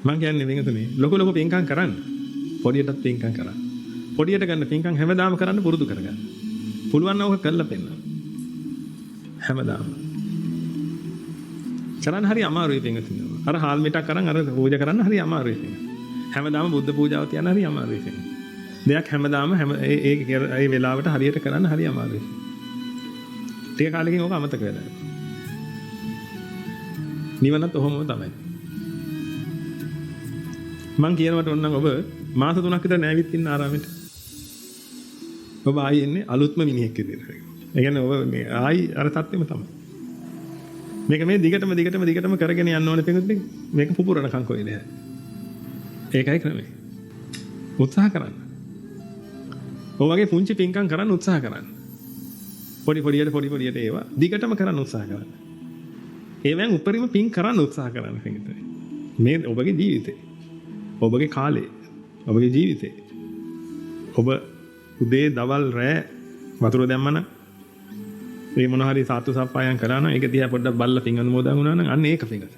මං කියන්නේ වෙනතුනේ ලොකු ලොකු පින්කම් කරන්න. පොඩියටත් පින්කම් කරන්න. පොඩියට ගන්න පින්කම් හැමදාම කරන්න පුරුදු කරගන්න. පුළුවන් නම් ඔක කළා පෙන්නන්න. හැමදාම. කරන්න හරි අමාරුයි පින්කම්. අර හාල් මිටක් කරන් අර පූජා කරන්න හරි අමාරුයි පින්කම්. හැමදාම බුද්ධ පූජාව තියන්න හරි අමාරුයි පින්කම්. දෙයක් හැමදාම ඒ වෙලාවට හරියට කරන්න හරි අමාරුයි. ටික කාලෙකින් ඕක අමතක වෙලා යනවා. නිවනත් ඔහොමම තමයි. මං කියනවට ඕනනම් ඔබ මාස 3ක් විතර නැවිත් ඉන්න ආරාමෙට. ඔබ ආයි එන්නේ අලුත්ම මිනිහෙක් විදියට. ඒ කියන්නේ ඔබ මේ ආයි අර තත්ත්වෙම තමයි. මේක මේ දිගටම කරගෙන යන්න ඕනේ පිටුත් මේක පුපුරනකම් කොයිද? ඒකයි ක්‍රමය. උත්සාහ කරන්න. ඔයගේ පුංචි පින්කම් කරන්න උත්සාහ කරන්න. පොඩි පොඩියට ඒවා දිගටම කරන්න උත්සාහ කරන්න. ඒවෙන් උපරිම පින් කරන්න උත්සාහ කරන්න පිටුත්. මේ ඔබගේ ජීවිතේ. ඔබගේ කාලේ. ඔබගේ ජීවිතේ. ඔබ උදේ දවල් රෑ වතුර දැම්මම මේ මොන හරි සාතු සප්පායම් කරා නම් ඒක දිහා පොඩ්ඩක් බලලා පින් අනුමෝදන් වුණා නම් අන්න ඒක පින්කම.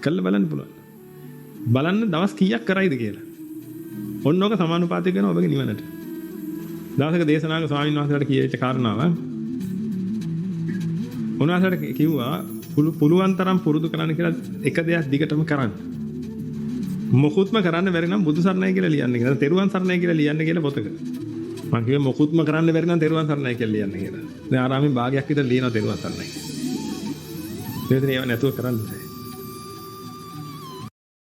කළා බලන්න පුළුවන්. බලන්න දවස් කීයක් කරයිද කියලා. ඔන්න ඔක සමානුපාතික වෙනවා ඔබගේ නිවනට. දවසක දේශනාවක ස්වාමීන් වහන්සේලාට කියච්ච කාරණාව. උන්වහන්සේට කිව්වා පුළුවන් තරම් පුරුදු කරන්න කියලා එක දෙයක් දිගටම කරන්න. මොකුත්ම කරන්න බැරි නම් බුදු සරණයි කියලා ලියන්න කියලා. තෙරුවන් සරණයි කියලා ලියන්න කියලා පොතක. මම කිව්වේ මොකුත්ම කරන්න බැරි නම් තෙරුවන් සරණයි කියලා ලියන්න කියලා. දැන් ආරාමේ භාගයක් විතර ලියනවා තෙරුවන් සරණයි. දෙවියන් ඒව නැතුව කරන්න බෑ.